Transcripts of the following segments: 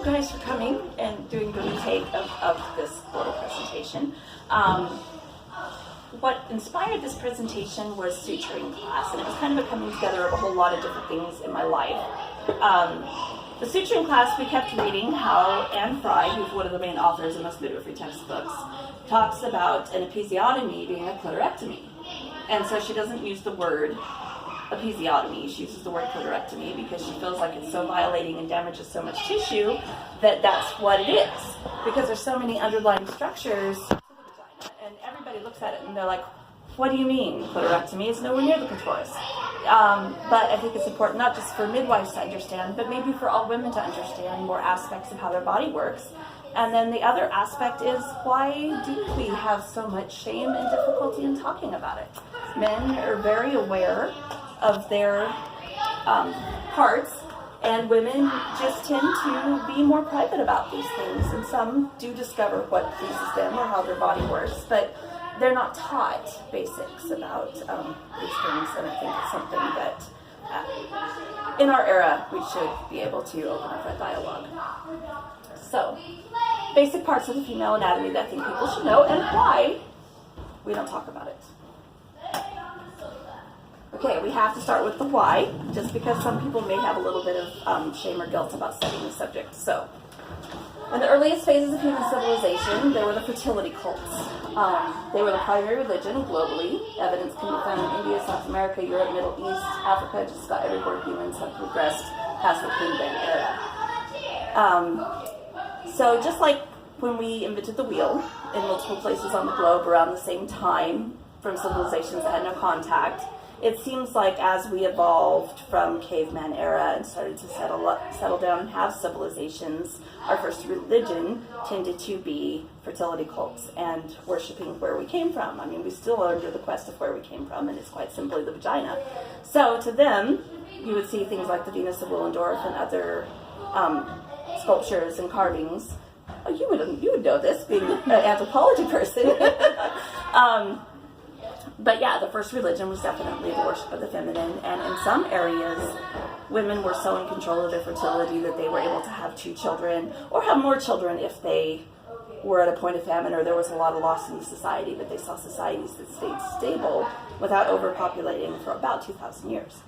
you guys for coming and doing the retake of this little presentation. What inspired this presentation was suturing class, and it was kind of a coming together of a whole lot of different things in my life. The suturing class, we kept reading how Anne Fry, who's one of the main authors in most midwifery textbooks, talks about an episiotomy being a clitorectomy. And so she doesn't use the word episiotomy, she uses the word clitorectomy because she feels like it's so violating and damages so much tissue that that's what it is. Because there's so many underlying structures to the vagina, and everybody looks at it and they're like, what do you mean clitorectomy? It's nowhere near the clitoris. But I think it's important not just for midwives to understand, but maybe for all women to understand more aspects of how their body works. And then the other aspect is, why do we have so much shame and difficulty in talking about it? Men are very aware of their parts, and women just tend to be more private about these things. And some do discover what pleases them or how their body works, but they're not taught basics about these things, and I think it's something that in our era we should be able to open up a dialogue. So, basic parts of the female anatomy that I think people should know, and why we don't talk about it. Okay, we have to start with the why, just because some people may have a little bit of shame or guilt about studying the subject. So, in the earliest phases of human civilization, there were the fertility cults. They were the primary religion globally. Evidence can be found in India, South America, Europe, Middle East, Africa, just about everywhere humans have progressed past the caveman era. So just like when we invented the wheel in multiple places on the globe around the same time from civilizations that had no contact, it seems like as we evolved from caveman era and started to settle down and have civilizations, our first religion tended to be fertility cults and worshiping where we came from. I mean, we still are under the quest of where we came from, and it's quite simply the vagina. So to them, you would see things like the Venus of Willendorf and other sculptures and carvings. Oh, you would know this, being an anthropology person. But yeah, the first religion was definitely the worship of the feminine, and in some areas, women were so in control of their fertility that they were able to have 2 children, or have more children if they were at a point of famine or there was a lot of loss in the society, but they saw societies that stayed stable without overpopulating for about 2,000 years.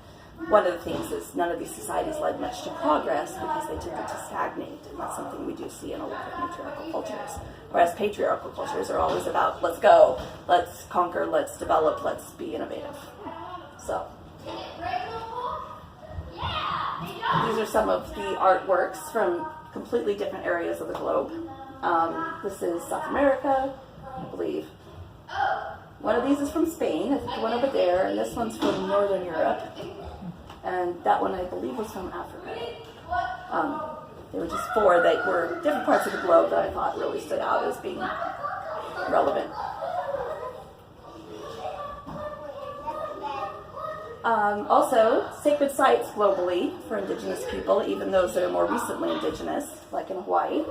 One of the things is none of these societies led much to progress because they tended to stagnate, and that's something we do see in a lot of matriarchal cultures. Whereas patriarchal cultures are always about, let's go, let's conquer, let's develop, let's be innovative. So, these are some of the artworks from completely different areas of the globe. This is South America, I believe. One of these is from Spain, I think the one over there, and this one's from Northern Europe. And that one, I believe, was from Africa. There were just 4 that were different parts of the globe that I thought really stood out as being relevant. Also, sacred sites globally for indigenous people, even those that are more recently indigenous, like in Hawaii,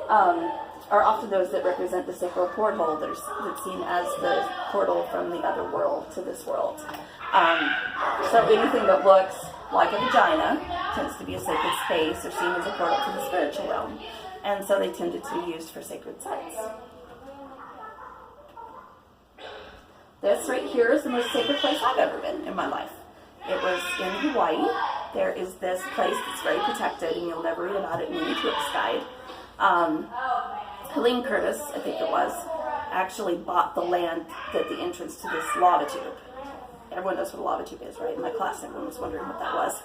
are often those that represent the sacral portal that's seen as the portal from the other world to this world. So anything that looks like a vagina tends to be a sacred space or seen as a portal to the spiritual realm. And so they tended to be used for sacred sites. This right here is the most sacred place I've ever been in my life. It was in Hawaii. There is this place that's very protected, and you'll never read about it in any tourist guide. Helene Curtis, I think it was, actually bought the land at the entrance to this lava tube. Everyone knows what a lava tube is, right? In my class, everyone was wondering what that was.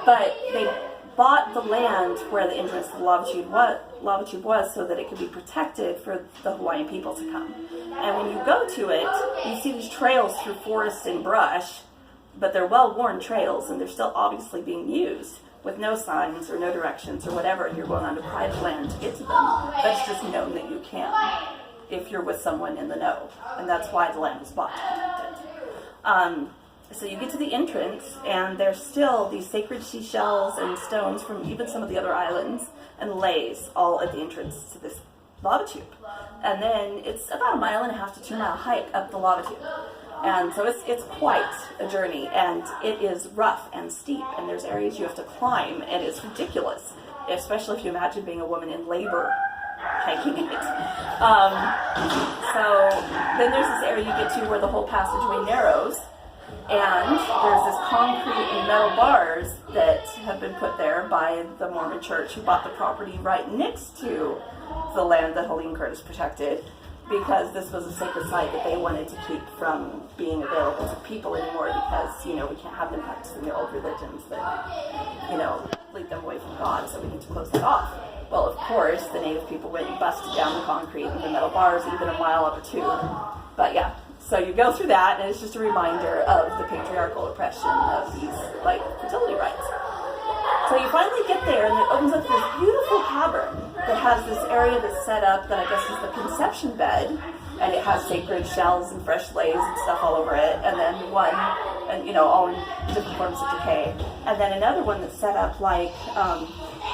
But they bought the land where the entrance to the lava tube was so that it could be protected for the Hawaiian people to come. And when you go to it, you see these trails through forest and brush, but they're well-worn trails, and they're still obviously being used with no signs or no directions or whatever, and you're going onto private land to get to them. That's just known that you can if you're with someone in the know, and that's why the land was bought to protect it. So you get to the entrance, and there's still these sacred seashells and stones from even some of the other islands and leis all at the entrance to this lava tube. And then it's about 1.5 to 2 mile hike up the lava tube. And so it's quite a journey, and it is rough and steep, and there's areas you have to climb, and it's ridiculous. especially if you imagine being a woman in labor hiking it. So then there's this area you get to where the whole passageway narrows, and there's this concrete and metal bars that have been put there by the Mormon church who bought the property right next to the land that Helene Curtis protected, because this was a sacred site that they wanted to keep from being available to people anymore, because, we can't have them practicing their old religions that, lead them away from God, so we need to close that off. Well, of course, the native people went and busted down the concrete and the metal bars even a mile up or two. But yeah, so you go through that, and it's just a reminder of the patriarchal oppression of these, fertility rites. So you finally get there, and it opens up this beautiful cavern that has this area that's set up that I guess is the conception bed, and it has sacred shells and fresh lays and stuff all over it, and then one, and all in different forms of decay, and then another one that's set up like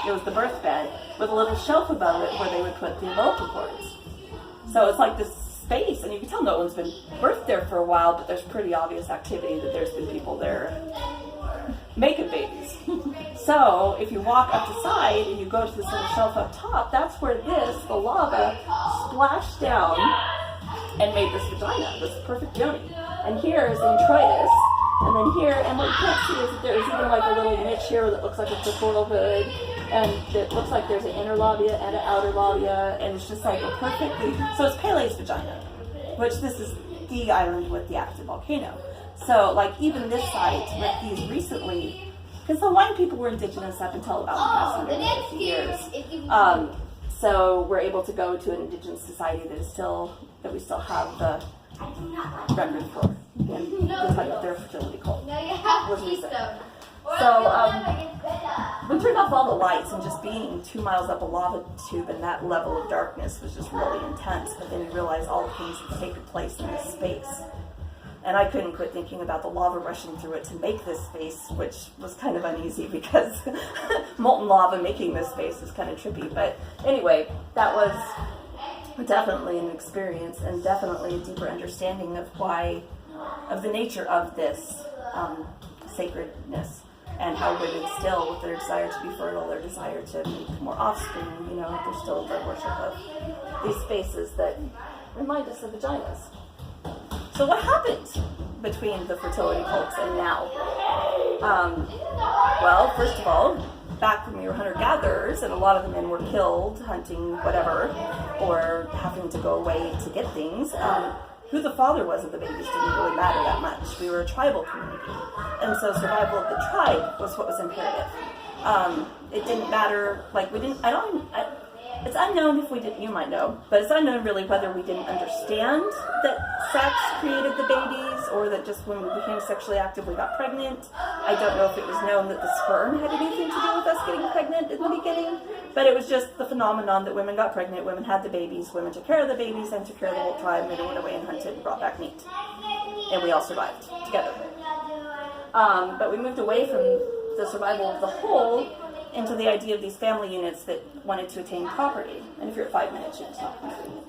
it was the birth bed with a little shelf above it where they would put the umbilical cords. So it's like this space, and you can tell no one's been birthed there for a while, but there's pretty obvious activity that there's been people there making babies. So if you walk up the side and you go to this little shelf up top, that's where the lava splashed down and made this vagina, this perfect yoni. And here is the introitus, and then here, and what you can't see is that there's even like a little niche here that looks like a clitoral hood, and it looks like there's an inner labia and an outer labia, and it's just like a perfectly, so it's Pele's vagina, which this is the island with the active volcano. So even this site with these recently, because the Hawaiian people were indigenous up until about the past 150 years. So we're able to go to an indigenous society that we still have the record for. And the type of their fertility cult was recent. So we turned off all the lights, and just being 2 miles up a lava tube in that level of darkness was just really intense. But then you realize all the things that taken place in this space. And I couldn't quit thinking about the lava rushing through it to make this space, which was kind of uneasy because molten lava making this space is kind of trippy. But anyway, that was definitely an experience, and definitely a deeper understanding of the nature of this sacredness, and how women still, with their desire to be fertile, their desire to make more offspring, there's still the worship of these spaces that remind us of vaginas. So what happened between the fertility cults and now? Well, first of all, back when we were hunter-gatherers, and a lot of the men were killed, hunting, whatever, or having to go away to get things, who the father was of the babies didn't really matter that much. We were a tribal community, and so survival of the tribe was what was imperative. It didn't matter, it's unknown if we didn't, you might know, but it's unknown really whether we didn't understand that sex created the babies, or that just when we became sexually active we got pregnant. I don't know if it was known that the sperm had anything to do with us getting pregnant in the beginning, but it was just the phenomenon that women got pregnant, women had the babies, women took care of the babies and took care of the whole tribe, and they went away and hunted and brought back meat. And we all survived together. But we moved away from the survival of the whole into the idea of these family units that wanted to attain property. And if you're at 5 minutes, you're just not completing it.